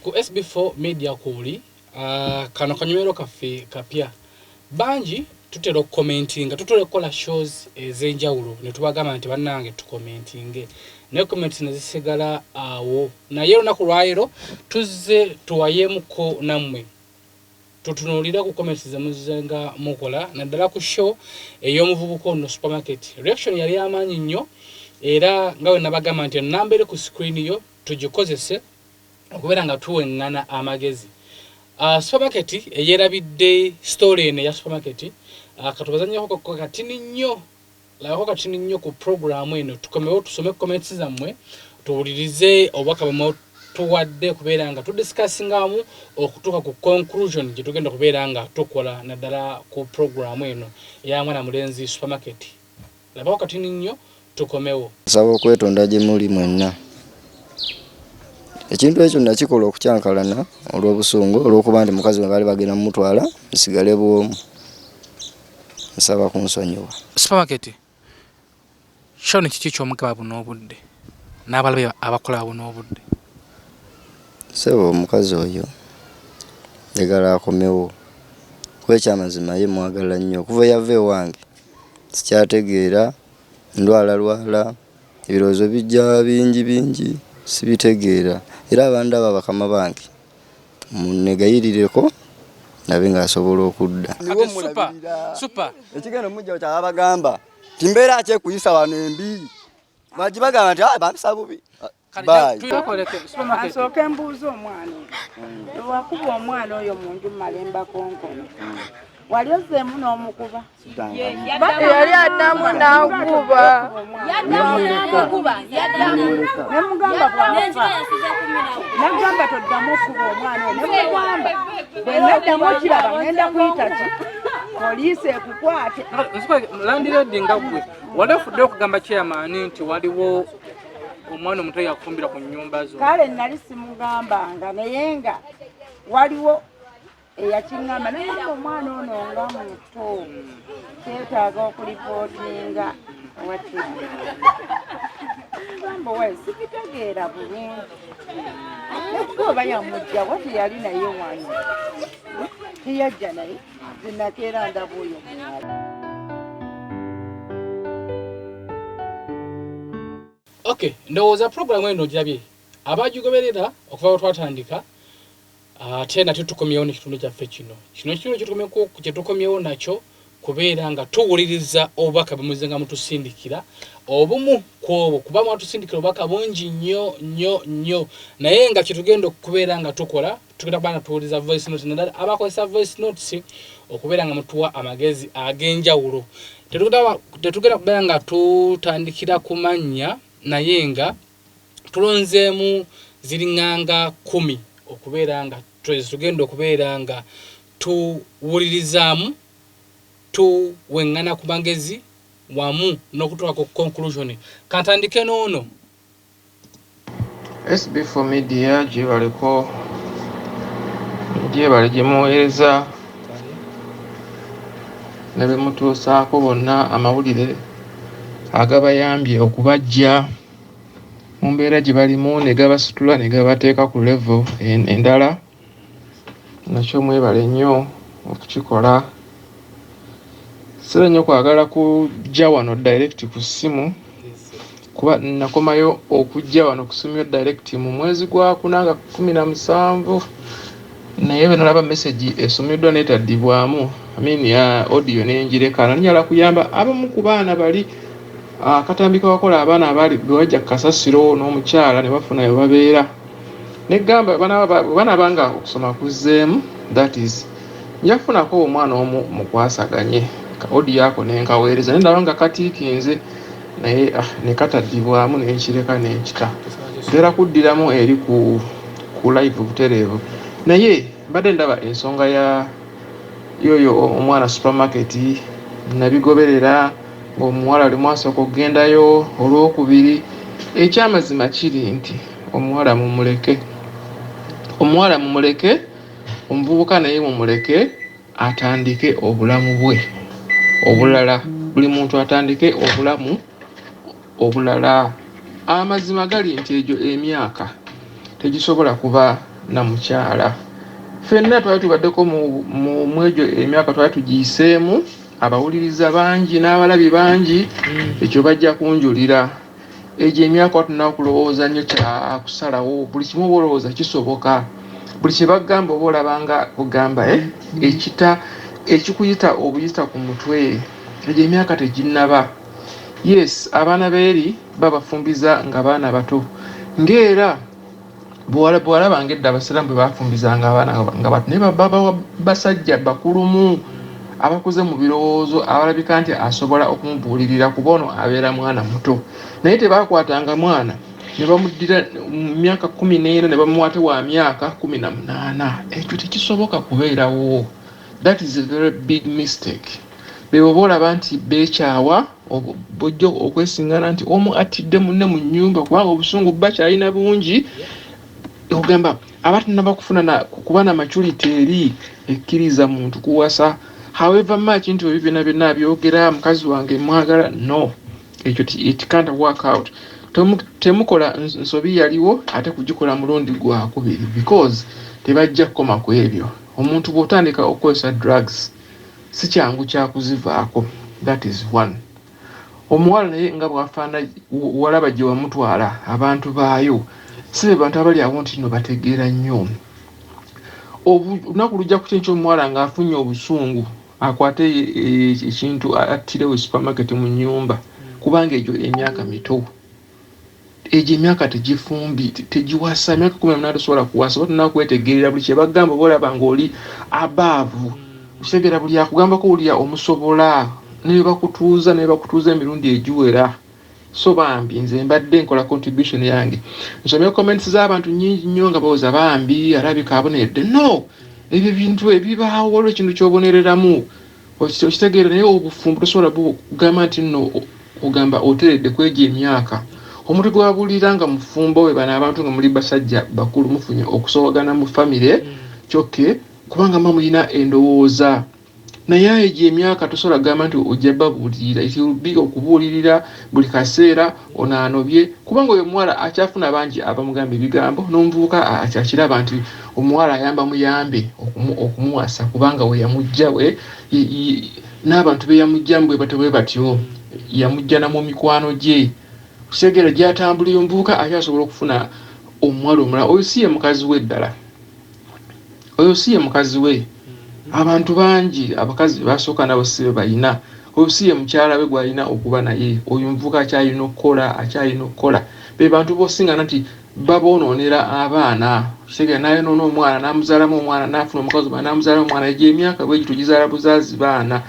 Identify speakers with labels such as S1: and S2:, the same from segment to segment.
S1: ku SB4 Media Kuli kano kanyumero kaffe kapya banji tutera commentinga tutera kola shows ezenjawulo ne tubagamba nti bannange tukomentinge ne comments nezisigala awo naye olunaku lwayiro tuzze tuwayemuko nammwe tutunulira ku comments zemuzenga mukola naddala ku show ey'omuvubuka ono supermarket reaction yali amaanyi nnyo era nga we nabagamba nti namba eri ku screen yo tugikozese okubeera nga tuweŋŋana amagezi supermarket eyerabidde story eno ya supermarket katubazanyako katini nnyo labako katini nnyo ku programu eno tukomewo tusome comments zammwe tuwulirize obubaka bwe tuwadde kubeera nga tudiscussingamu okutuuka ku conclusion gye tugenda kubeera nga tukola naddala ku programu eno eya mwana mulenzi supermarket labako katini nnyo tukomewo
S2: nsaba okwetonda gye muli mwenna ekintu ekyo nakikola okukyankalana olw'obusungu olw'okuba nti mukazi we baali bagenda mumutwala nsigale bwomu nsaba kunsonyiwa
S1: supermarket shone kiki ky'omugaba buno obudde n'abalabe abakola buno obudde
S2: sebo omukazi oyo njagala akomewo kuba ekyamazima ye mwagala nnyo okuva yava ewange sikyategeera ndwalalwala ebirowoozo bijja bingi sibitegeera era abandaba bakama bange munegayirireko nabe ng'asobola okudda
S1: super
S2: ekigenda omujja kyabagamba timbeera akyekuyisa wano embi bagibagamba nti bampisa bubi
S3: asooka embuuza omwana ewakuba omwana oyo mu nju malemba konkono wali ozzeemu n'omukuba
S4: yali addamu n'aguba
S3: nemugamba bwafa nagamba toddamu okuba omwana oyo nemugamba bwenaddamu okiraba ngenda kuyita ki poliisi ekukwate
S1: landiredi nga gwe wali ofudde okugamba kyamaani nti waliwo omwana omuto yakufumbira ku nnyumba zo
S3: kale nali simugambanga naye nga waliwo eyakiŋŋamba naye omwana ono nga muto kyetaaga okulipootinga watugamba we sikitegeera bulungi oba yamujja wati yali naye wano teyajja naye zinakeera ndaba oyo mwala.
S1: Okay, ndowooza programu eno ogirabye abagigoberera okuva twatandika ate nate tukomyewo n'ekitundu kyaffe kino kyetukomyewo nakyo kubeera nga tuwuliriza obubaka bwemuzenga mutusindikira obumu kwobwo kuba mwatusindikira obubaka bungi nnyo naye nga kyetugenda okubeera nga tukola tugenda kuba nga tuwuliriza voice note naddala abakozesa voice notes okubeera nga mutuwa amagezi ag'enjawulo tetugenda kubeera nga tutandikira ku mannya naye nga tulonzeemu ziriŋŋanga 10 okubeera nga tugenda okubeera nga tuwulirizaamu tuweŋŋana ku magezi wamu n'okutuuka ku conclusion kantandike n'ono
S5: SB4 Media gyebale gyemuweereza ne bemutuusaako bonna amawulire agabayambye okubajja mu mbeera gye balimu ne gabasitula ne gabateeka ku level endala nakyo mwebale nnyo okukikola sira nnyo kwagala kujja wano direct ku ssimu kuba nakomayo okujja wano ku ssimu yo direct mu mwezi gwa kunanga 17 naye bwe nalaba message esomeddwa neetaddibwamu ya audio n'enjireka nyala kuyamba abamu ku baana bali akatambika wakola abaana abali bwajja kasasiro n'omukyala ne bafuna yo babeera negamba bana banga okusoma kuzzeemu that is njafunako omwana omu mukwasaganye ka audio yako nenkaweereza ne ndaba nga katiikinze naye nekataddibwamu nenkireka nenkita tera kuddiramu eri ku live butereevu naye mbadde ndaba ensonga yoyo omwana supermarket nabigoberera ng'omuwala oli mwasooka okugendayo olwokubiri ekyamazima kiri nti omuwala mumuleke omuvubuka naye mumuleke atandike obulamu bwe obulala buli muntu atandike obulamu obulala amazima gali nti egyo emyaka tegisobola kuba na mukyala. Ffenna twali tubaddeko mu mwejo emyaka twali tugiyiseemu, abawuliriza bangi n'abalabi bangi, ekyo bajja kunjulira. Egyo emyaka tulina okulowooza nnyo kya kusalawo, buli kimu oba olowooza kisoboka. Buli kye bagamba oba olabanga kugamba ekikuyita obuyita ku mutwe. Egyo emyaka teginnaba. Yes, abaana beeri babafumbiza nga baana bato. Ng'era bwala bange edda abasiraamu bwe bafumbizanga abaana nga bato naye baba basajja bakulumu abakuze mu birowoozo abalabika nti asobola okumubuulirira kuba ono abeera mwana muto. Naye tebakwatanga mwana ne bamuddira mu myaka 14 ne bamuwate wa myaka 18. Ekyo tekisoboka kubeerawo. That is a very big mistake. Bebo boolaba nti beekyawa bojjo okwesingana nti omu attidde munne mu nnyumba kubanga obusungu bakyalina bungi. Ogamba abatinaba kufuna kuba na maturity eri ekkiriza muntu kuwasa. However much nti ebyo byonna byogera mukazi wange mwagala, no, ekyo it can't work out. Temukola nsobi yaliwo ate kugikola mulundi gwakubiri because tebajja kukoma ku ebyo. Omuntu bw'otandika okukozesa drugs si kyangu kyakuzivaako. That is one. Omuwala naye nga bwafaana walaba gye wamutwala abantu baayo si be bantu abali awo nti no bategeera nnyo. Olunaku lujja ku omuwala ng'afunye obusungu akwate ekintu attirewo supermarket mu nnyumba kubanga egyo emyaka mito. Egyo emyaka tegifumbi tegiwasa. Emyaka 18 tosobola kuwasa. Batuna kwetegerera buli kye bagamba boolaba ng'oli abaavu. Kitegera buli akugambako olya omusobola ne bakutuuza emirundi egiwera. So bambi nze mbadde nkola contribution yange. Nsomye comments z'abantu nnyingi nnyo nga bawooza bambi alabika abonedde. No, ebyo bintu ebibaawo waliwo ekintu ky'obonereramu. Okitegeera naye obufumbo tosobola kugamba nti nno kugamba oteredde kwegya emyaka. Omuntu gwabulira nga mufumbo we bana abantu nga muli basajja bakulu mufunye okusobagana mu family kyokke kubanga mulina endowooza. Naye egyo emyaka tosobola kugamba nti ojja babuulirira. It will be okubuulirira buli kaseera onaanobye kubanga oyo omuwala akyafuna bangi abamugamba ebigambo n'omuvubuka akyakiraba nti omuwala ayamba muyambe okumuwasa kubanga we yamujja we n'abantu be yamujjamu bwe batyo bwe batyo yamujjana mu mikwano gye. Kutegera gy'atambulira omuvubuka akyasobola okufuna omuwala omulala. Oyo si ye mukazi we ddala. Oyo si ye mukazi we. Abantu bangi abakazi basooka nabo si be balina. Oyo si ye mukyala we gw'alina okuba naye. Oyo omuvubuka akyalina okukola. Be bantu b'osinga nti babonoonera abaana. Kutegera n'ayonoona omwana n'amuzaalamu omwana n'afuna omukazi omulala n'amuzaalamu omwana. Egyo emyaka bwe gityo gizaala buzaazi baana.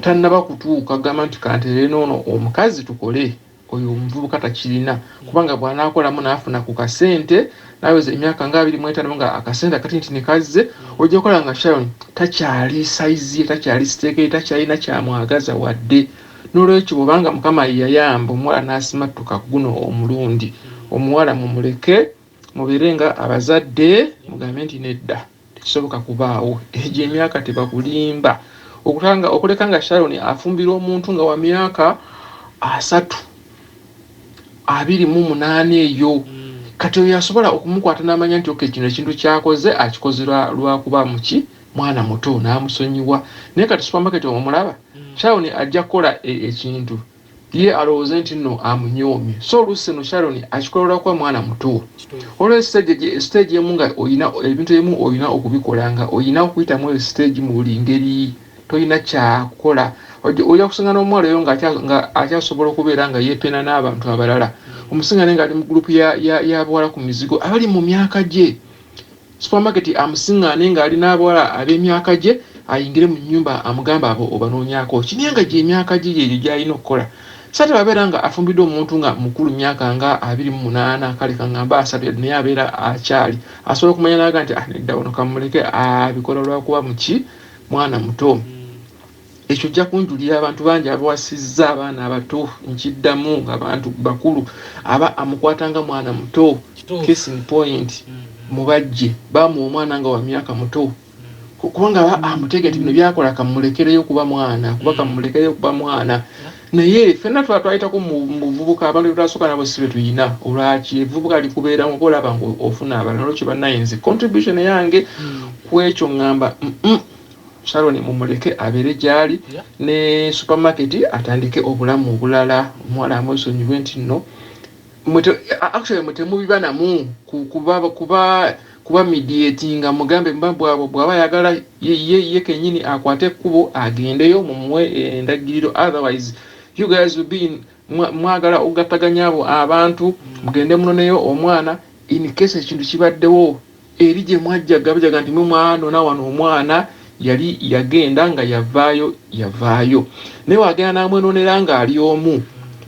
S5: Tannaba kutuuka gamba nti kantere noono omukazi tukole. Oyo omuvubuka takirina kubanga bw'anaakolamu n'afuna ku kasente n'aweza emyaka nga 25 nga akasente akati nti ne kazze ojja kukola nga Sharon takyali saizi takyali siteeke takyalina kyamwagaza wadde. N'olwekyo bw'obanga Mukama yayamba omuwala n'asimattuka guno omulundi omuwala mumuleke mubeere nga abazadde mugambe nti nedda tekisoboka kubaawo. Egyo emyaka tebakulimba. Okuleka nga Sharon afumbira omuntu nga wa myaka 28 eyo kati oyo asobola okumukwata n'amanya nti okay kino ekintu kyakoze akikozera lwakuba muki mwana muto n'amusonyiwa. Naye kati supermarket omulaba Sharon ajja kukola ekintu ye alowooze nti nno amunyoomye. So oluusi no Sharon akikolerwa kwa mwana muto. Olwo stage emu nga oyina ebintu ebimu oyina okubikolanga oyina okuyitamu eyo stage mu buli ngeri toyina kyakukola. Ojja kusinga n'omuwala oyo nga akyasobola okubeera nga yeepena n'abantu abalala. Omusinga nga ali mu gurupu y'abawala ku mizigo abali mu myaka gye. Supermarket amusingaane nga ali n'abawala ab'emyaka gye ayingire mu nnyumba amugamba abo obanoonyako. Kini nga gye emyaka gye egyo gy'alina okukola. Sate babeera nga afumbidde omuntu nga mukulu myaka nga 28 kale kangamba 3 naye abeera akyali. Asobola okumanya naga nti nedda ono kamuleke abikola lwakuba muki mwana muto. Ekyo jja kunjulira abantu bangi abawasizza abaana abato nkiddamu ng'abantu bakulu aba amukwatanga mwana muto. Case in point mubajje bamuwa omwana nga wa myaka muto kubanga amutegeka nti bino byakola kamulekereyo kuba mwana kuba kamulekereyo kuba mwana naye ffenna twayitako mu buvubuka abantu betasooka nabo sibe tuyina olwaki evubuka likubeera mu bolaba nga ofuna abalala olwekyo bannayinza contribution yange ku ekyo ŋŋamba Sharon mumuleke abeere gy'ali ne supermarket atandike obulamu obulala omwala amwesonyiwe nti nno actually mutemubiba namu kuba mediatinga mugambe bw'aba yagala ye kenyini akwate ekkubo agendeyo mumuwe endagiriro otherwise you guys will be mwagala ogattaganya abo abantu mugende munoneyo omwana in case ekintu kibaddewo eri gye mwajja gabajaga nti mumwanona wano omwana yali yagenda nga yavaayo naye wagenda namwenonera nga ali omu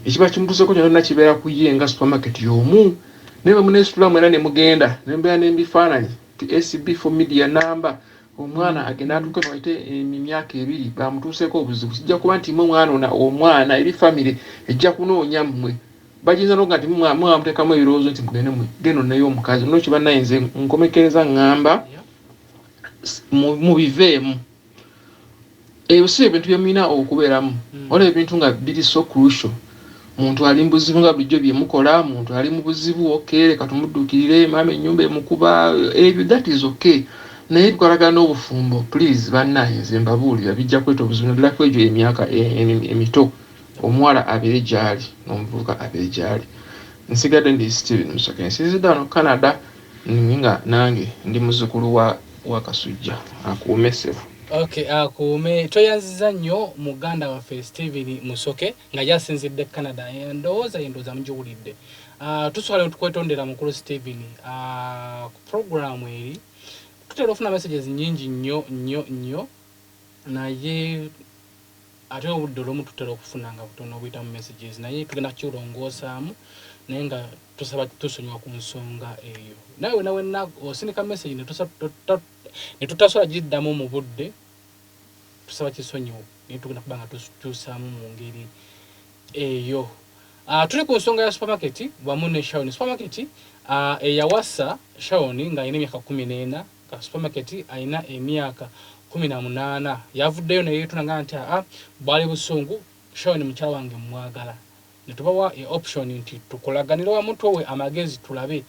S5: ekiba kimutuuseko kyonna kibeera ku ye nga supermarket y'omu naye bwe muneesitula mwena ne mugenda nembeera n'ebifaananyi SB for media number omwana agenda atuuke baite emyaka 2 bamutuuseeko obuzibu kijja kuba nti mwe omwana eri family ejja kunoonya mmwe bajinza nokuga nti mwamuteekamu ebirowoozo nti mugende geno nayo omukazi nokyo bannayinza nkomekereza ŋŋamba mubiveemu ebyo si ebintu byemulina okubeeramu olaba ebintu nga biri so crucial muntu ali mu buzibu nga bulijjo byemukola muntu ali mu buzibu okay leka tumudduukirire maama ennyumba emukuba ebyo that is okay naye tukolagana n'obufumbo please bannayinza mbabuulira bijja kweta obuzibu naddala ku egyo emyaka emito omuwala abeere gy'ali n'omuvubuka abeere gy'ali nsigadde ndi Steven Musoke nsinzidde wano Canada nga nange ndi muzzukulu wa Kasujja akuume Sefu.
S1: Okay, akuume toyanziza nnyo muganda waffe Steven Musoke nga yasinzidde Canada endowooza mugiwulidde. Tusobola tukwetondera mukulu Steven ku programu eri tutera ofuna messages nyingi nnyo naye ate obudde olumu tutera okufuna nga butono obuyita mu messages naye tugenda kukirongoosaamu naye nga tusaba tusonyiwa ku nsonga eyo nawe osindika message ne tutasobola giddamu mu budde tusaba kisonyiwo naye tugenda kuba nga tukyusaamu mu ngeri eyo. Tuli ku nsonga ya supermarket wamu ne Sharon supermarket eyawasa Sharon nga alina emyaka 14 ka supermarket alina emyaka 18 yavuddeyo naye tunanga nti bwali busungu Sharon mukyala wange mwagala netubawa option nti tukolaganira wamu tuwe amagezi tulabe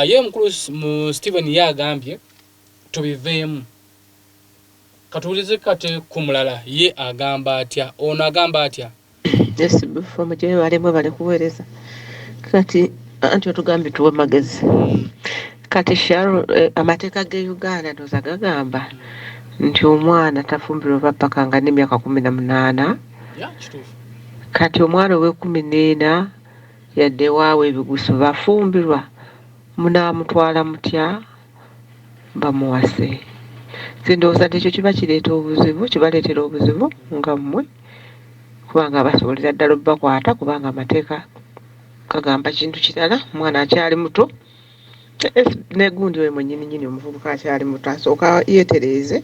S1: ye mukulu Steven yagambye tubiveemu katuulize kate kumulala ye agamba atya ono agamba atya
S6: yes before mujye balemu bali kuweereza kati anti otugambye tuwe magezi kati Sharon amateeka ge Uganda ndoza gagamba nti omwana tafumbirwa paka nga n'emyaka 18 kati omwana we 14 yadde waawe ebiguso bafumbirwa munaamutwala mutya bamuwase sindowooza nti ekyo kiba kibaleetera obuzibu nga mmwe kubanga basobolera ddala obbakwata kubanga amateeka kagamba kintu kirala omwana akyali muto negundi we mwennyini omuvubuka akyali muto asooka yeetereeze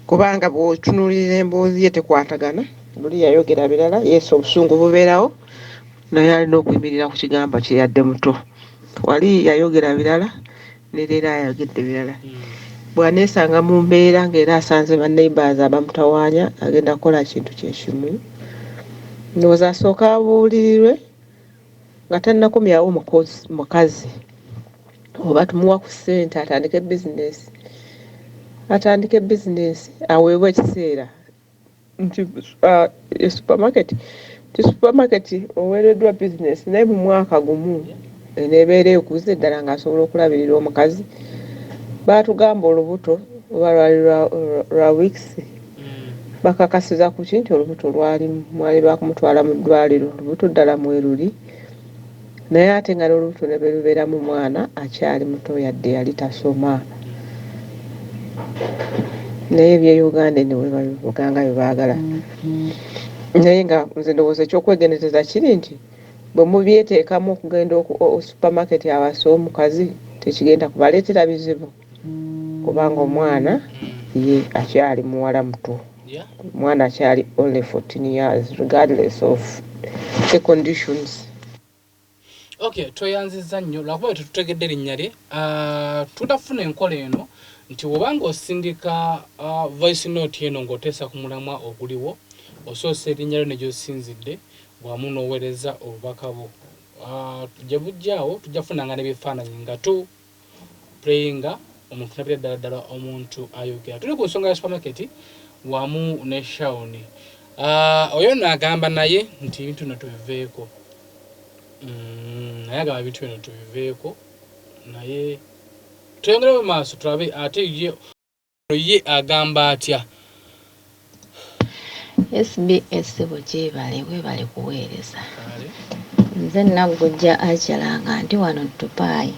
S6: kubanga bw'otunuulira emboozi ye tekwatagana buli yayogera birala yesu obusungu bubeerawo naye alina okuyimirira ku kigambo kye yadde muto wali yayogera birala ne leero ayogedde birala bw'aneesanga mu mbeera ng'era asanze banneighbours abamutawaanya agenda kukola kintu kyekimu ndowooza asooka abuulirirwe nga tannakomyawo mukazi oba tumuwa ku ssente atandike bizinesi aweebwa ekiseera nti supermarket oweereddwa bizinesi naye mu mwaka gumu eneebeera ekuze ddala ng'asobola okulabirira omukazi baatugamba olubuto oba lwali lwa weeks bakakasiza ku kinti olubuto mwali bakumutwala mu ddwaliro olubuto ddala mweruli naye ate nga n'olubuto ne berubeera mu mwana akyali muto yadde yali tasoma naye eby'Uganda niwe babivuganga bye baagala naye nga nze ndowooza ekyokwegendereza kiri nti bwe mubyeteekamu okugenda supermarket awasa omukazi tekigenda kubaleetera bizibu kubanga omwana ye akyali muwala muto omwana akyali only 14 years regardless of the conditions.
S1: Okay, toyanziza nnyo lwakuba tetutegedde linnya lye tutafuna enkola eno nti obanga osindika voice note eno ng'oteesa ku mulamwa oguliwo osoose erinnya lyo ne gy'osinzidde wamu n'oweereza obubaka bwo. Tujja bujjaawo tujja kufunanga n'ebifaananyi nga tu playinga omuntu nabira ddala omuntu ayogera. Tuli ku nsonga ya supermarket wamu ne Shaun. Oyo n'agamba naye nti ebintu bino tubiveeko. Naye agamba ebintu bino tubiveeko naye tuyongere mu maaso tulabe ate ye agamba atya.
S7: SBS bwebale kuweereza. Nze nagujja akyalanga nti wano Tupayi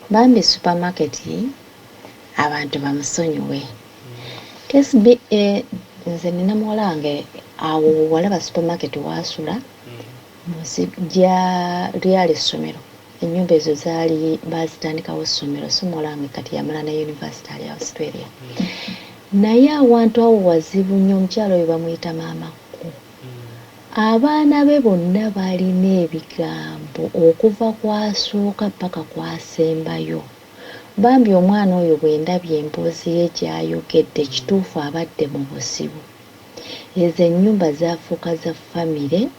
S7: bambi supermarket abantu bamusonyiwe. SBA nze nina muwalange awo walaba supermarket wasula lyali essomero. Ennyumba ezo zaali bazitandikawo essomero so muwalange kati yamala ne University ali Australia. Naye awantu awo wazibu nnyo omukyalo oyo bamuyita maamaku. Abaana be bonna balina ebigambo okuva kwasooka paka kwasembayo. Bambi omwana oyo bwe ndabye emboozi ye gy'ayogedde kituufu abadde mu buzibu. Ezo ennyumba zaafuuka za famire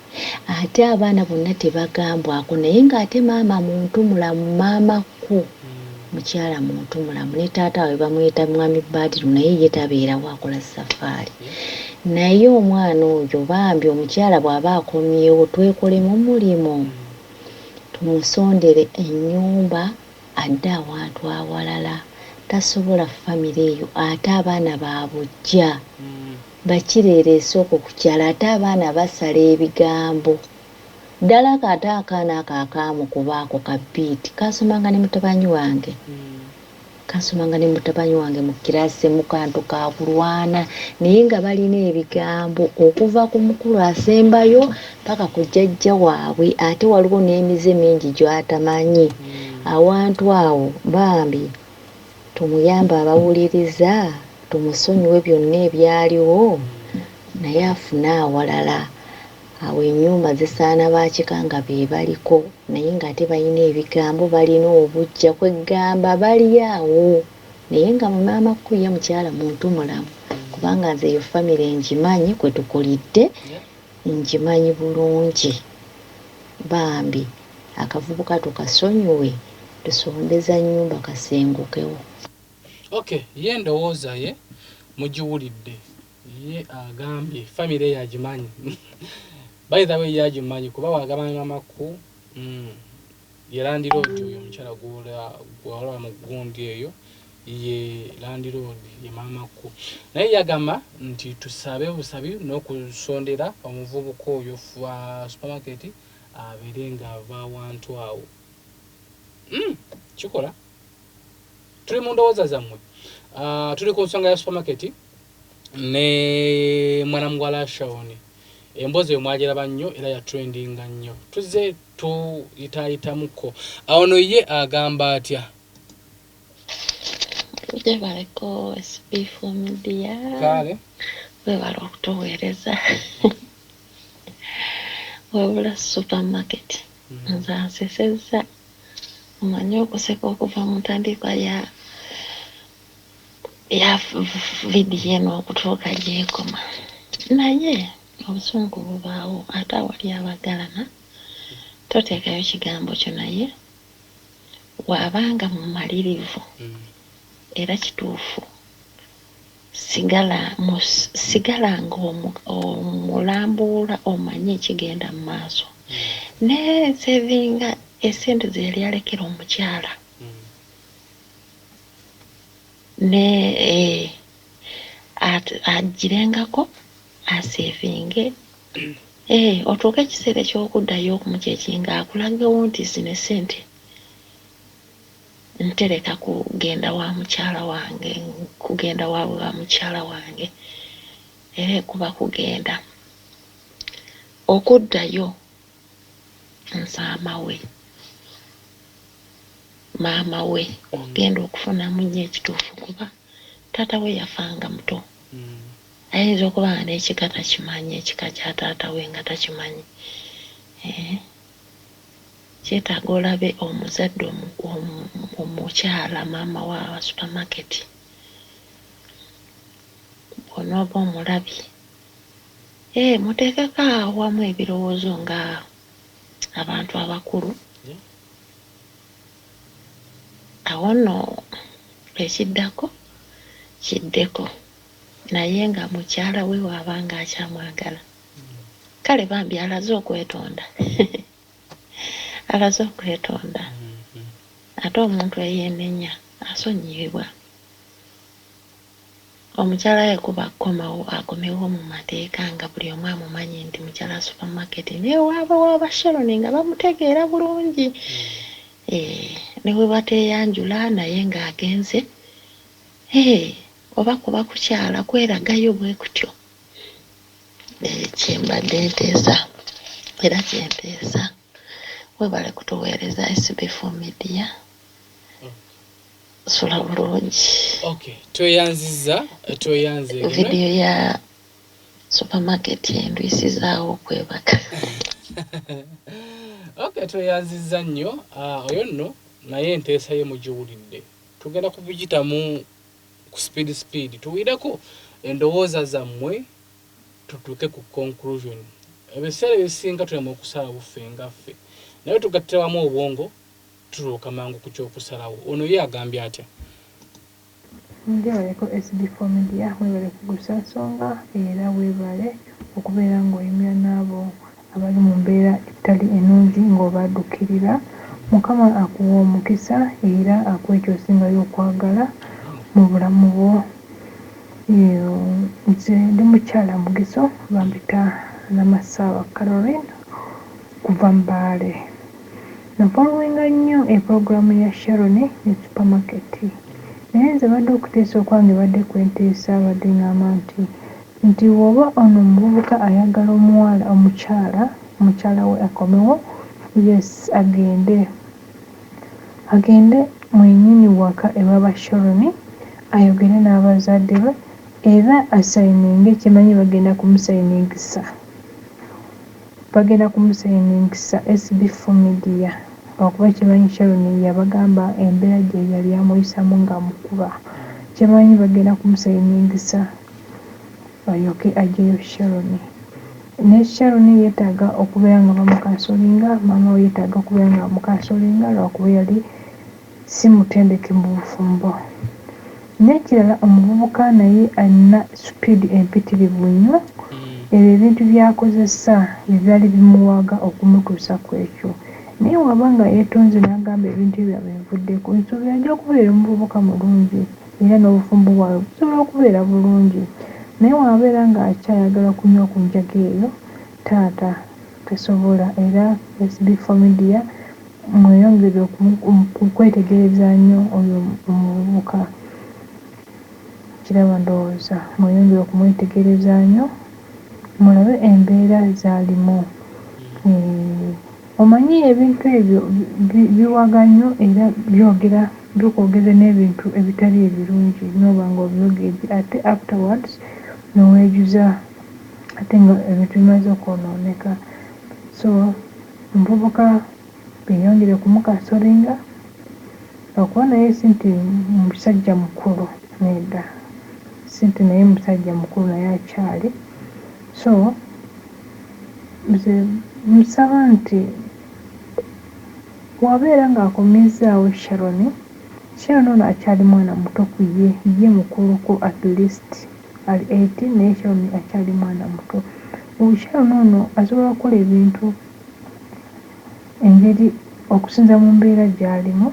S7: ate abaana bonna tebagambwako naye ng'ate maama muntu mulamu maamaku. Mukyala muntu mulamu ne taata we bamuyita mwami Badru naye ye tabeerawo akola safaari. Naye omwana oyo bambi omukyala bw'aba akomyewo twekolemu mulimu. Tumusondere ennyumba adde awantu awalala. Tasobola famire eyo ate abaana baabujja. Bakireereese okwo ku kyalo ate abaana basala ebigambo. Ddala kate akaana ako akaamukubaako kabiiti kaasomanga ne mutabani wange. Kaasomanga ne mutabani wange mu kirasi mu kantu ka kulwana naye nga balina ebigambo okuva ku mukulu asembayo paka ku jjajja waabwe ate waliwo n'emize mingi gy'atamanyi. Awantu awo bambi tumuyambe abawuliriza tumusonyiwe byonna ebyaliwo naye afune awalala. Awo ennyumba zisaana baakikanga be baliko naye ng'ate balina ebigambo balina obujja kwegamba bali awo naye nga maama kuye mukyala muntu mulamu kubanga nze eyo famire ngimanyi kwe tukulidde ngimanyi bulungi. Bambi akavubuka tukasonyiwe tusondeza nnyumba kasengukewo.
S1: Okay, ye ndowooza ye mugiwulidde ye agambye famire yagimanyi. By the way yagimanyi kuba wagamba maamaku ye landiroodi oyo omukyala gw'olaba mu gundi eyo ye landiroodi ye maamaku. Naye yagamba nti tusabe busabi n'okusondera omuvubuka oyo wa supermarket abeere ng'ava awantu awo. Kikola tuli mu ndowooza zammwe. Tuli ku nsonga ya supermarket ne mwana muwala Shaun. Emboozi eyo mwagiraba nnyo era ya trendinga nnyo. Tuze tuyitaayitamuko. Awo no ye agamba atya?
S7: Baleko SP4 Media.
S1: Kale.
S7: Webala okutuweereza. Wabula supermarket. Nze ansesezza. Omanyi okuseka okuva mu ntandikwa ya vidiyo eno okutuuka gy'ekoma. Naye obusungu bubaawo ate awali abagalana toteekayo kigambo kyo naye waabanga mu malirivu era kituufu sigalanga omulambuula omanye ekigenda mu maaso neesevinga esente ze yali alekera omukyala ne agirengako asevinge otuuke ekiseera eky'okuddayo okumukyekinga akulagawo nti zino sente ntereka kugenda wa mukyala wange kugenda waabwe wa mukyala wange era ekuba kugenda okuddayo maama we ogenda okufunamu nnyo ekituufu kuba taata we yafanga muto. Ayinza okuba nga n'ekika takimanyi ekika kya taata we nga takimanyi. Kyetaaga olabe omuzadde omukyala maama wa supermarket. Onooba omulabi
S6: muteekeko awamu ebirowoozo nga abantu abakulu. Awo nno ekiddako kiddeko, naye nga mukyala we waaba nga akyamwagala. Kale bambi alaze okwetonda. Alaze okwetonda. Ate omuntu eyeenenya asonyiyibwa. Omukyala yekuba akomawo akomewo mu mateeka nga buli omu amumanyi nti mukyala supermarket naye waaba waba Sharon nga bamutegeera bulungi. Ne bwe bateeyanjula naye ng'agenze oba kuba kukyala kweragayo bwe kutyo. Kyembadde nteesa era kyenteesa. Webale kutuweereza SB4 Media. Sula bulungi.
S1: Okay, tweyanziza
S6: video ya supermarket endwisizaawo okwebaka.
S1: Okay, tweyanziza nnyo. Oyo nno naye enteesa ye mugiwulidde. Tugenda kubigitamu ku speed tuwireko endowooza zammwe tutuuke ku conclusion. Ebiseera ebisinga tulema okusala buffe ngaffe, naye tugattirawamu obwongo tutuuka mangu ku kyokusalawo. Ono ye agambye atya?
S4: Ngebaleko SB4 Media webale kugusa nsonga era webale okubeera ng'oyimira n'abo abali mu mbeera etali ennungi ng'obaddukirira. Mukama akuwa omukisa era akuwa ekyosingayo okwagala mu bulamu bwo. Nze ndi mukyala Mugiso, bampita Namasaawa Caroline kuva Mbale. Nafollowinga nnyo epulogulaamu ya Sharon ne supermarket. Naye nze badde okuteesa okwange badde kwenteesa badde ngamba nti woba ono omuvubuka ayagala omukyala we akomewo, yes, agende mwenyini waka ewaba Sharon ayogere n'abazadde be era asayininge. Kimanyi bagenda kumusayiningisa SB4 Media okuba kimanyi Sharon yabagamba embeera gye yali amuyisamu nga mukuba. Kimanyi bagenda kumusayiningisa ayoke ajjeyo Sharon. Ne Sharon yeetaaga okubeera nga bamukansolinga, maama we yeetaaga okubeera nga bamukansolinga lwakuba yali si mutendeke mu bufumbo. N'ekirala omuvubuka naye alina supiidi empitirivu nnyo. Ebyo ebintu by'akozesa ebyali bimuwaga okumutuusa ku ekyo. Naye waba nga yeetonze n'agamba ebintu ebyo abivuddeko, nsuubira ajja kubeera omuvubuka mulungi era n'obufumbo bwawe busobola okubeera bulungi. Naye wabeera ng'akyayagala kunywa ku njaga eyo, taata tesobola. Era SB4 Media mweyongere okwetegereza nnyo oyo omuvubuka. Kiraba ndowooza mweyongere okumwetegereza nnyo mulabe embeera z'alimu. Omanyi ebintu ebyo biwaga nnyo era bikwogeza n'ebintu ebitali ebirungi n'oba nga obyogedde ate afterwards n'oweejuza ate nga ebintu bimaze okwonooneka. So omuvubuka beeyongere kumukasolinga okuba naye si nti musajja mukulu nedda, si nti naye musajja mukulu naye akyali. So nze musaba nti wabeera ng'akomezaawo Sharon ono akyali mwana muto ku ye mukuluko, at least ali 18 naye Sharon akyali mwana muto. Sharon ono asobola okukola ebintu engeri okusinza mu mbeera gy'alimu,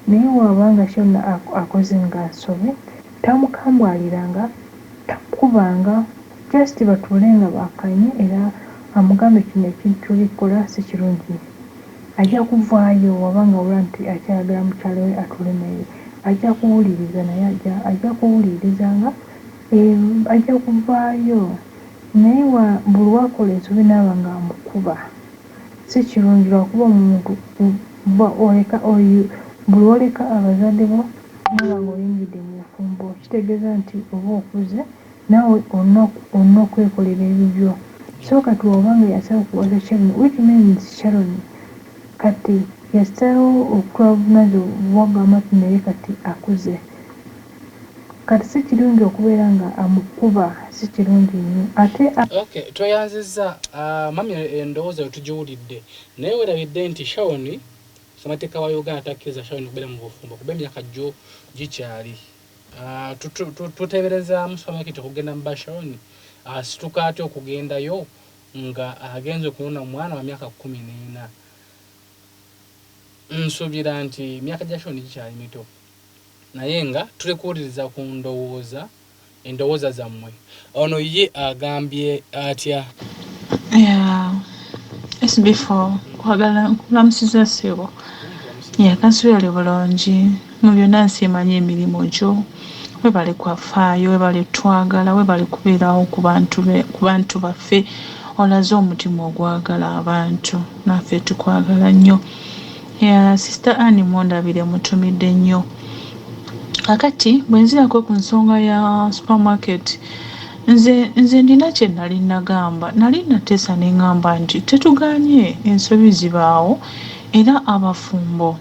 S4: naye wabanga Sharon akoze nga nsobi tamukambwaliranga, tamukubanga, just batuule nga bakanye era amugambe kino ekintu olikola si kirungi. Ajja kuvaayo wabanga olwa nti akyayagala mukyala we atuule naye, ajja kuwuliriza naye ajja kuwulirizanga, ajja kuvaayo. Naye buli wakola ensobi naaba nga amukuba si kirungi lwakuba omuntu buli oleka abazadde bo naaba ng'oyingidde mu bufumbo kitegeeza nti oba okuze naawe olina okwekolera ebibyo. So kati obanga yasaba okuwasa Sharon, which means Sharon kati yasalawo okutwala obuvunaanyizibwa bwagamba naye kati akuze. Kati si kirungi okubeera nga amukuba si kirungi nnyo ate
S1: Okay, tweyanziza mami endowooza wetugiwulidde naye weerabidde nti Sharon ssemateeka wa Uganda takkiriza Sharon okubeera mu bufumbo kuba emyaka gyo gikyali. Tuteeberezaamu supermarket okugenda mu Sharon asituka atya okugendayo nga agenze okunona omwana wa myaka 14. Nsuubira nti emyaka gya Sharon gikyali mito naye nga tulekuwuliriza ku endowooza zammwe. Ono ye agambye atya?
S8: SB4 kwagala kulamusiza ssebo yakasuubira bulungi mu byonna nsiimanya emirimu gyo webale kwafaayo webale twagala webale kubeerawo ku bantu baffe olaze omutima ogwagala abantu naffe tukwagala nnyo. Sister Annie Mondabire mutumidde nnyo. Kakati bwe nzirako ku nsonga ya supermarket nze ndina kye nali nagamba nali nateesa ne ŋŋamba nti tetuganye ensobi zibaawo era abafumbo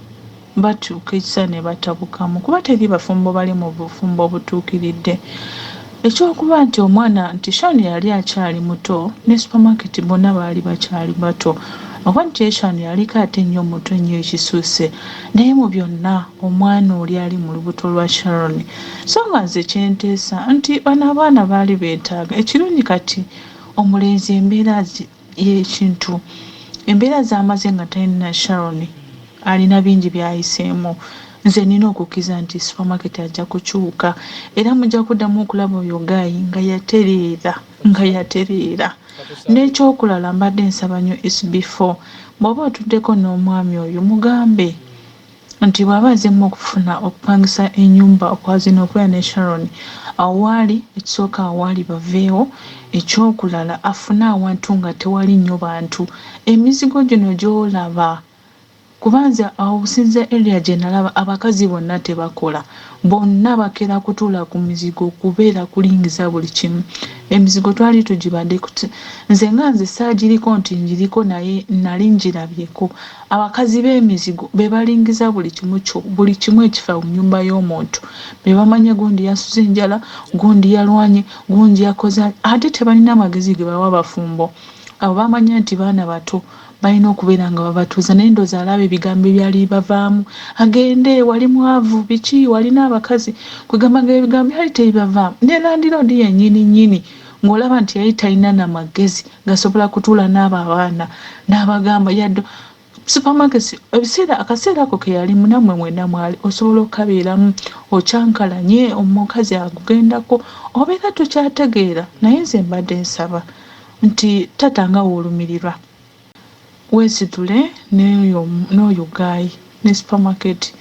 S8: batuuka ekisa ne batabukamu kuba teri bafumbo bali mu bufumbo obutuukiridde. Ekyokuba nti omwana nti Sharon yali akyali muto ne supermarket bonna baali bakyali bato oba nti Sharon yaliko ate nnyo muto nnyo ekisuuse naye mu byonna omwana oli ali mu lubuto lwa Sharon so nga nze kyenteesa nti bano abaana baali beetaaga ekirungi kati omulenzi embeera y'ekintu embeera z'amaze nga talina Sharon alina bingi byayiseemu. Nze nina okukiza nti supermarket ajja kukyuka era mujja kuddamu okulaba oyo Gayi nga yatereera n'ekyokulala mbadde nsaba nnyo SB4 bw'oba otuddeko n'omwami oyo mugambe nti bw'aba azemu okupangisa ennyumba okwazina okulya ne Sharon awaali ekisooka awaali baveewo ekyokulala afune awantu nga tewali nnyo bantu emizigo gino gy'olaba kubanza obusinza area gye nalaba abakazi bonna tebakola bonna bakera kutuula ku mizigo kubeera kulingiza buli kimu emizigo twali tugibadde nze saagiriko nti njiriko naye nali njirabyeko abakazi b'emizigo be balingiza buli kimu ekifa mu nnyumba y'omuntu be bamanya gundi yasuze enjala gundi yalwanye gundi yakoze ate tebalina amagezi ge bawa abafumbo abo bamanya nti baana bato balina okubeera nga babatuuza naye ndooza alaba ebigambo ebyali bavaamu agende wali mwavu biki walina abakazi kwegamba nga ebigambo byali tebibavaamu ne landiroodi yennyini ng'olaba nti yali talina namagezi gasobola kutuula n'abo abaana n'abagamba yadde supermarket akaseera ako ke yali munammwe mwena mwali osobola okukabeeramu okyankalanye omukazi agugendako obeera tukyategeera naye nze mbadde nsaba nti tatanga woolumirirwa weesitule n'oyo Gayi ne supermarket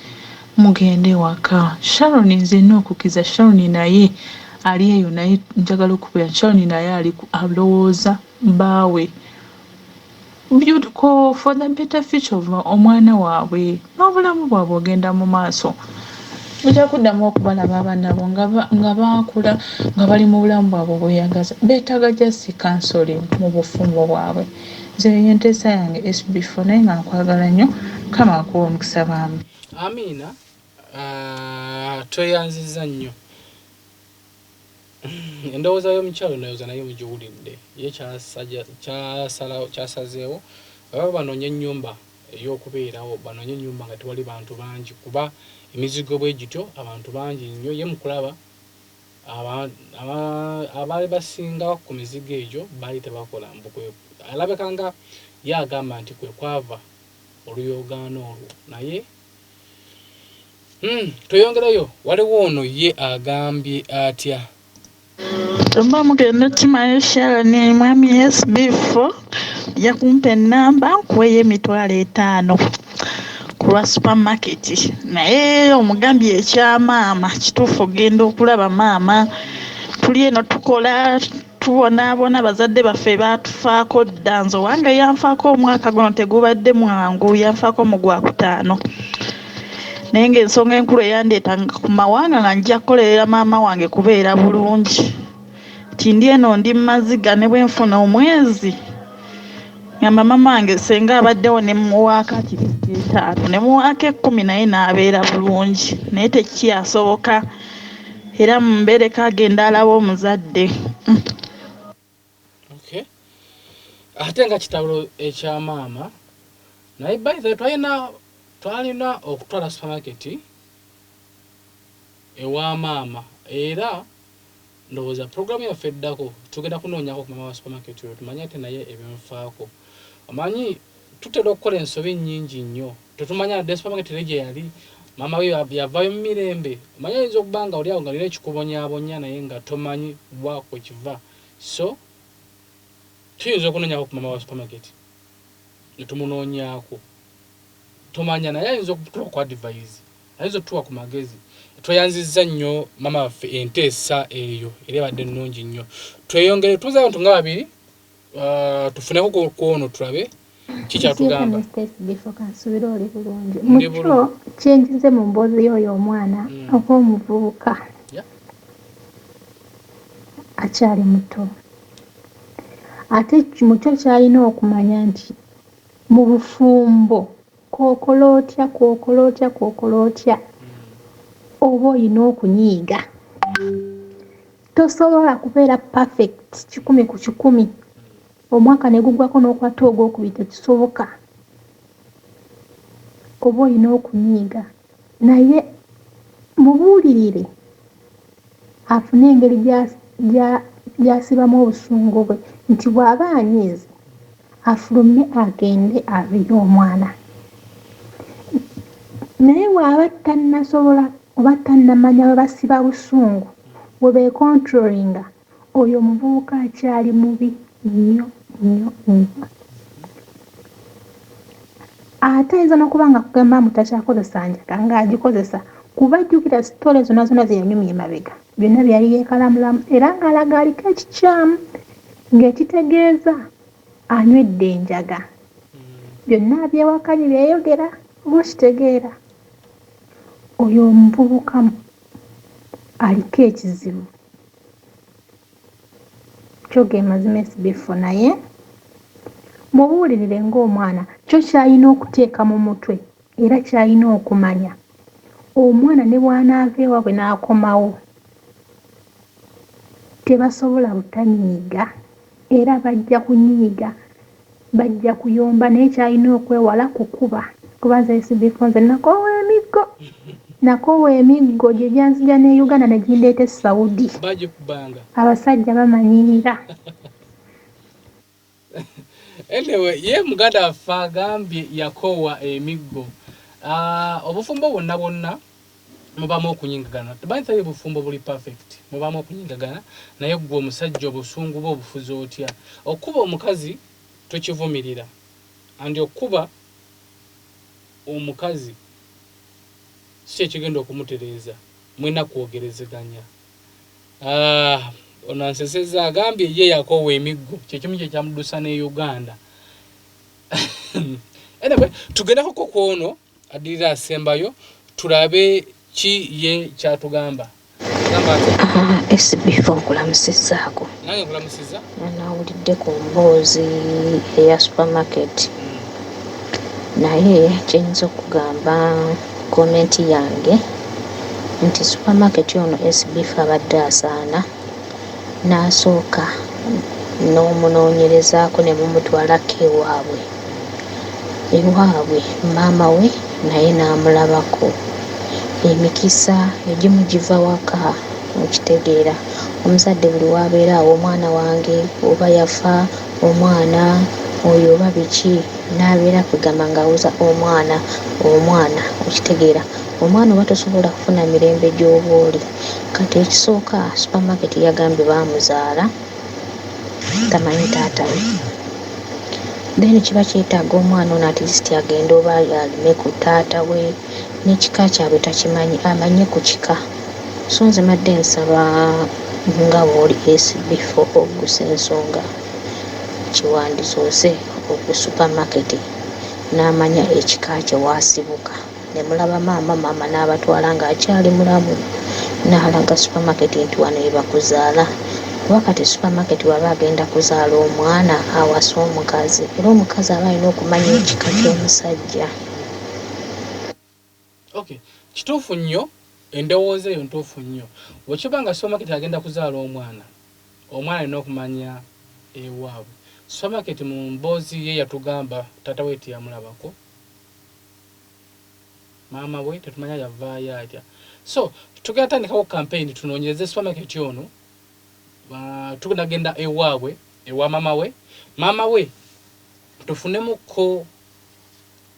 S8: mugende waka. Sharon nze n'okukiza Sharon naye ali eyo naye njagala okubeera Sharon naye alowooza baawe beautiful for the better future of omwana waabwe n'obulamu bwabwe ogenda mu maaso ojja kuddamu okubalaba abaana bo nga baakula nga bali mu bulamu bwabwe bweyagaza beetaaga just counseling mu bufumbo bwabwe. Nze yenteesa yange SB4 naye nga nkwagala nnyo kama akuwa omukisa bambi.
S1: Amina tweyanziza nnyo endowooza y'omukyalo nayoza naye mugiwulidde ye kyasazeewo baba banoonye ennyumba ey'okubeerawo banoonye ennyumba nga tewali bantu bangi kuba emizigo bwe gityo abantu bangi nnyo ye mukulaba abaali basinga ku mizigo egyo baali tebakola mbukwe alabeka nga yagamba nti kwe kwava oluyogaano olwo naye tweyongerayo waliwo ono ye agambye atya
S9: Tumba mugenda kimayo Sharon mwami SB4 yakumpa ennamba nkuweyo $5,000 ku lwa supermarket naye omugambye ekyamaama kituufu ogenda okulaba maama tuli eno tukola tubonaabona bazadde baffe baatufaako dda nze owange yanfaako omwaka guno tegubadde mwangu yanfaako mu Gwakutaano naye ng'ensonga enkulu eyandeetanga ku mawanga nga njja kukolerera maama wange kubeera bulungi ti ndi eno ndi maziga ne bwe nfuna omwezi ngamba maama wange senga abaddewo ne muwaaka kiri 5 ne muwaaka 10 naye n'abeera bulungi naye tekyasoboka era mumbeereko agenda alaba omuzadde
S1: Okay. Ate nga kitalo ekya maama naye by the twalina okutwala supermarket ewa maama era ndowooza program yaffe eddako tugenda kunoonyako ku maama wa supermarket oyo tumanye ate naye ebinfaako omanyi tutera okukola ensobi nnyingi nnyo tetumanya nadde supermarket gye yali maama we yavaayo mu mirembe omanyi ayinza okuba nga oli awo nga lina ekikubonyaabonya naye nga tomanyi bwako kiva so tuyinza okunoonyako ku maama wa supermarket netumunoonyaako tomanya naye ayinza okutuwa ku advice ayinza okutuwa ku magezi tweyanzizza nnyo maama waffe enteesa eyo era ebadde nnungi nnyo tweyongere tuza abantu nga babiri tufuneko kwono tulabe kikyatugamba
S10: kansubira oli bulungi mukyo kyenjize mu mboozi y'oyo omwana oba omuvubuka akyali muto ate mukyo kyalina okumanya nti mu bufumbo kookola otya oba olina okunyiiga tosobola kubeera perfect 100 ku 100 omwaka ne gugwako n'okwata ogwokubiri tekisoboka oba olina okunyiiga naye mubuulirire afune engeri gy'asibamu obusungu bwe nti bw'aba anyiize afulume agende abire omwana naye bw'aba tannasobola oba tannamanya bwe basiba busungu bwe beekontrolinga oyo omuvubuka akyali mubi nnyo ate ayinza n'okuba nga kugamba mutakyakozesa njaga ng'agikozesa kuba jjukira sitole zonna ze yanyumya emabega byonna byali yeekalamulamu era ng'alaga aliko ekikyamu ng'ekitegeeza anywedde enjaga byonna byewakanye byeyogera oba okitegeera oyo omuvubuka aliko ekizibu kyoge mazima esibifo naye mubuulirire ng'omwana kyo kyalina okuteeka mu mutwe era kyalina okumanya omwana ne bw'anaava ewaabwe n'akomawo tebasobola butanyiiga era bajja kunyiiga bajja kuyomba naye kyalina okwewala kukuba kuba nze esibifo nze nakoowa emiggo gye gyanzija ne Uganda ne gindeeta e Saudi abasajja bamanyirira
S1: anyway ye muganda waffe agambye yakoowa emiggo obufumbo bwonna mubamu okunyingagana tebanyi tayo obufumbo buli perfect mubamu okunyingagana naye gwe omusajja obusungu bwe obufuzi otya okuba omukazi tokivumirira andi okuba omukazi si ekigenda okumutereeza mwena kwogerezeganya ono anseseza agambye ye yakoowa emiggo kyekimu kye kyamuddusa ne Uganda anyway tugendako kwono adirira asembayo tulabe ki ye kyatugamba
S7: SB4 nkulamusizaako
S1: nange nkulamusiza
S7: nawulidde ku mboozi eya supermarket naye kyenyinza okugamba komenti yange nti supermarket ono SB4 abadde asaana n'asooka n'omunoonyerezaako ne mumutwalako ewaabwe maama we naye n'amulabako emikisa egimu giva waka okitegeera omuzadde buli wabeera awo omwana wange oba yafa omwana oyo oba biki n'abeera kugamba ng'awuza omwana okitegeera omwana oba tosobola kufuna mirembe gy'oba oli kati ekisooka supermarket yagambye baamuzaala tamanyi taata we then kiba kyetaaga omwana ono at least agenda oba alime ku taata we n'ekika kyabwe takimanyi amanye ku kika so nze madde nsaba nga bw'oli SB4 okugusa ensonga kiwandisoose oku supermarket n'amanya ekika kye waasibuka ne mulaba maama n'abatwala ng'akyali mulamu n'alaga supermarket nti wano we bakuzaala wakati supermarket waba agenda kuzaala omwana awasa omukazi era omukazi aba alina okumanya ekika ky'omusajja.
S1: Okay, kituufu nnyo endowooza eyo ntuufu nnyo bwekiba nga supermarket agenda kuzaala omwana omwana alina okumanya ewaabwe. Supermarket mu mboozi ye yatugamba taata we teyamulabako, maama we tetumanya yavaayo atya. So tugenda tandikawo campaign tunoonyereze supermarket ono, tugendagenda ewaabwe, ewa maama we tufunemuko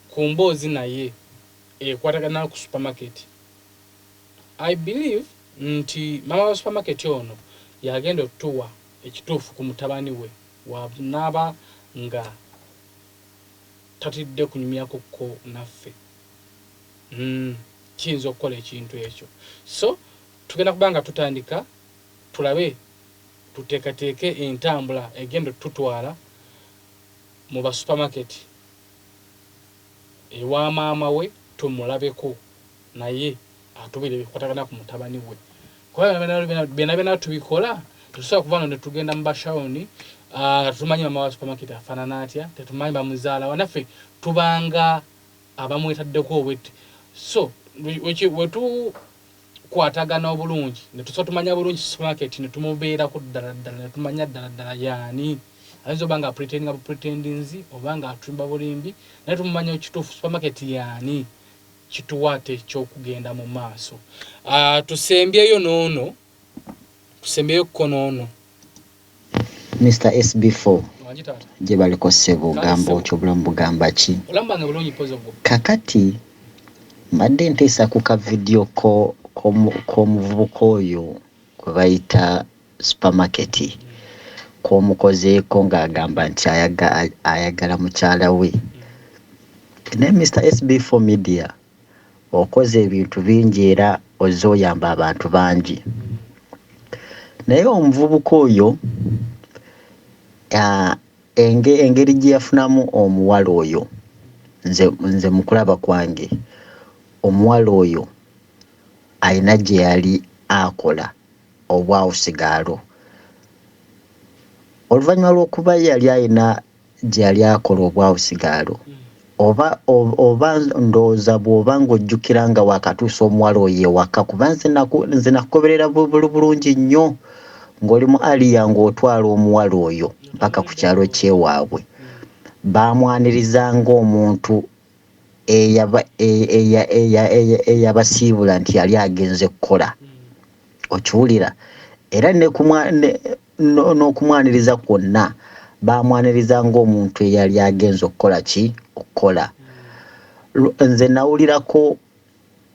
S1: ku mboozi naye ekwatagana ku supermarket. I believe nti maama wa supermarket ono yagenda otuwa ekituufu ku mutabani we wanaaba nga tatidde kunyumyako ko naffe. Kiyinza okukola ekintu ekyo. So tugenda kubanga tutandika tulabe tuteekateeke entambula egenda tutwala mu ba supermarket ewa maama we tumulabeko naye atubire bikwatagana ku mutabani we. Kuba bena tubikola tusobola kuva ne tugenda mu bashawuni, tumanyi maama wa supermarket afaanana atya, tetumanyi bamuzaala wanaffe tubanga abamwetaddeko obwete. So wetu kwatagana obulungi ne tusobola tumanya bulungi supermarket ne tumubeerako ddala ne tumanya ddala yaani ayinza obanga pretendinzi obanga atumba bulimbi naye tumumanya ekituufu supermarket yaani kituwaate ekyokugenda mu maaso. Tusembyeyo noono, tusembyeyo konono
S11: Mr. SB4 gye baliko ssebo gamba otyo obulamu bugamba ki?
S1: Olambanga bulungi pozo bwo.
S11: Kakati madde nteesa ku ka video k'omuvubuka oyo kwe bayita supermarket k'omukozeeko ng'agamba nti ayagala mukyala we. Ne Mr. SB4 Media okoze ebintu bingi era ozze oyamba abantu bangi. Naye omuvubuka oyo engeri gye yafunamu omuwala oyo, nze mukulaba kwange omuwala oyo alina gye yali akola obwawusigaalo. Oluvannyuma lw'okuba yali alina gye yali akola obwawusigaalo, oba ndowooza bw'oba ng'ojjukira nga wakatuusa omuwala oyo ewaka, kuba nze nakugoberera bulungi nnyo ng'oli mu aliya ng'otwala omuwala oyo mpaka ku kyalo kyewaabwe. Baamwaniriza ng'omuntu eyabasiibula nti yali agenze kukola. Okiwulira? Era n'okumwaniriza kwonna baamwaniriza ng'omuntu eyali agenze okukola ki? Okukola. Nze nawulirako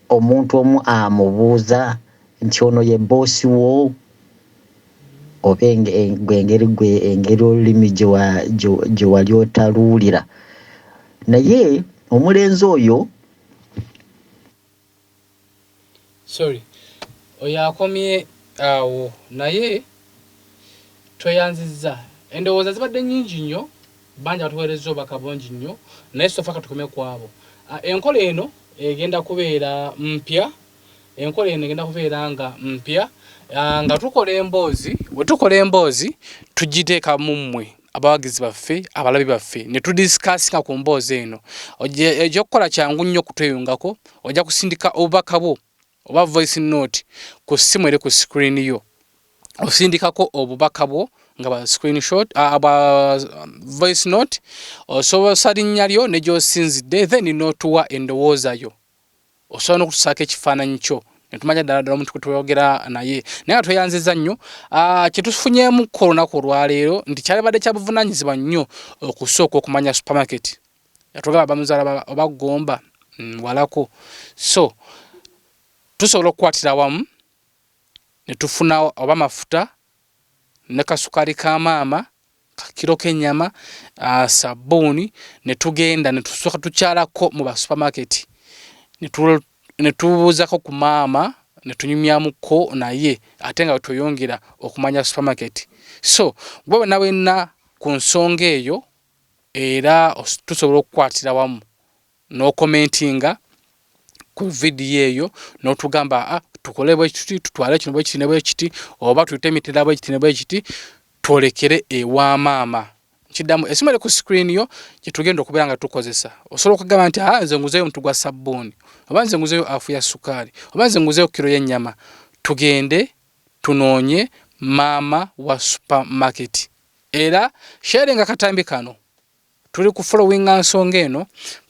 S11: omuntu omu amubuuza nti ono ye boosi wo, oba engeri olulimi gye wali otaluwulira. Naye omulenzi oyo
S1: oyo akomye awo, naye tweyanzizza. Endowooza zibadde nnyingi nnyo, bangi batuweerezza obubaka bungi nnyo, naye sofa katukomye ku abo. Enkola eno egenda kubeera mpya, nga mpya nga tukola emboozi. Bwe tukola emboozi tugiteeka mu mmwe abawagizi baffe, abalabi baffe, ne tudisikasinga ku mboozi eno. Ekyokukola kyangu nnyo kutweyungako, ojja kusindika obubaka bwo oba voice note ku ssimu eri ku screen yo. Osindikako obubaka bwo nga ba screenshot, aba voice note, osobola linnya lyo ne gy'osinzidde, then n'otuwa endowooza yo. Osobola n'okutusaako ekifaananyi kyo ne tumanya ddala omuntu kwe twogera naye. Naye nga tweyanziza nnyo kye tufunyeemu ku lunaku olwaleero nti kyalibadde kya buvunaanyizibwa nnyo okusooka okumanya supermarket. Yatugamba bamuzaala oba Gomba walako. So tusobola okukwatira wamu ne tufuna oba mafuta ne kasukaali ka maama, kakiro k'ennyama, sabbuuni, ne tugenda ne tusooka tukyalako mu ba supermarket ne tubuuzako ku maama ne tunyumyamuko naye ate nga tweyongera okumanya supermarket. So gwe wenna ku nsonga eyo era tusobola okukwatira wamu n'okomentinga ku vidiyo eyo n'otugamba tukole bwe kiti, tutwale kino bwe kiti ne bwe kiti, oba tuyite emitera bwe kiti ne bwe kiti, twolekere ewa maama. Kiddamu esimu eri ku screen yo gye tugenda okubeera nga tukozesa. Osobola okugamba nti nze nguzeeyo omutu gwa sabbuuni, oba nze nguzeeyo afu ya sukaali, oba nze nguzeeyo kiro y'ennyama. Tugende tunoonye maama wa supermarket. Era sharing akatambi kano tuli ku following nsonga eno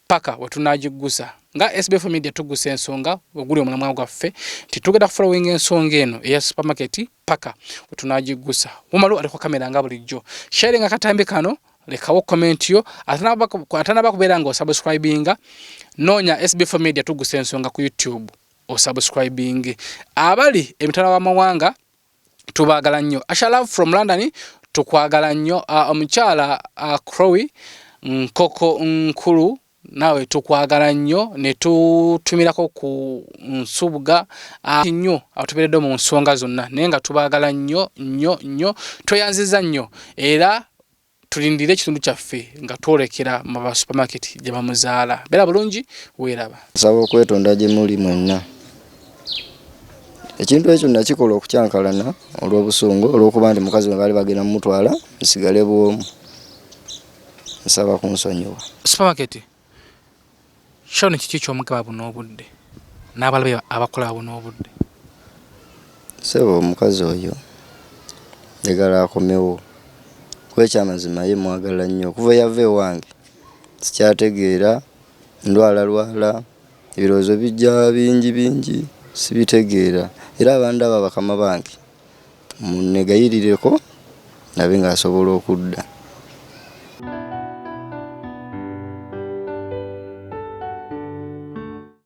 S1: paka wetunagigusa nga SBF Media tugusa ensonga oguli omulamwa gwaffe titugenda ku following ensonga eno eya supermarket paka wetunagigusa. Mumalu aliko kamera nga bulijjo. Sharing akatambi kano lekawo comment yo atanaba kubeera nga osubscribinga nonya SBF Media tugusa ensonga ku YouTube o subscribing. Abali emitala wa mawanga tubagala nnyo. Asha Love from London tukwagala nnyo. Omukyala Crowe Nkoko Nkulu nawe tukwagala nnyo ne tutumirako ku Nsubuga nnyo atuberedde mu nsonga zonna naye nga tubagala nnyo tweyanziza nnyo era tulindire ekitundu kyaffe nga twolekera mu ba supermarket gye bamuzaala. Beera bulungi weeraba.
S2: Nsaba okwetonda gye muli mwenna. Ekintu ekyo nakikola okukyankalana olw'obusungu olw'okuba nti mukazi we baali bagenda mumutwala nsigale bwomu. Nsaba kunsonyiwa.
S1: Supermarket shone kiki ky'omugaba buno obudde n'abalabe abakola buno obudde.
S2: Sebo omukazi oyo njagala akomewo kuba ekyamazima ye mwagala nnyo okuva yava ewange sikyategeera ndwala ebirowoozo bijja bingi sibitegeera era abandaba bakama bange munnegayirireko nabe ng'asobola okudda.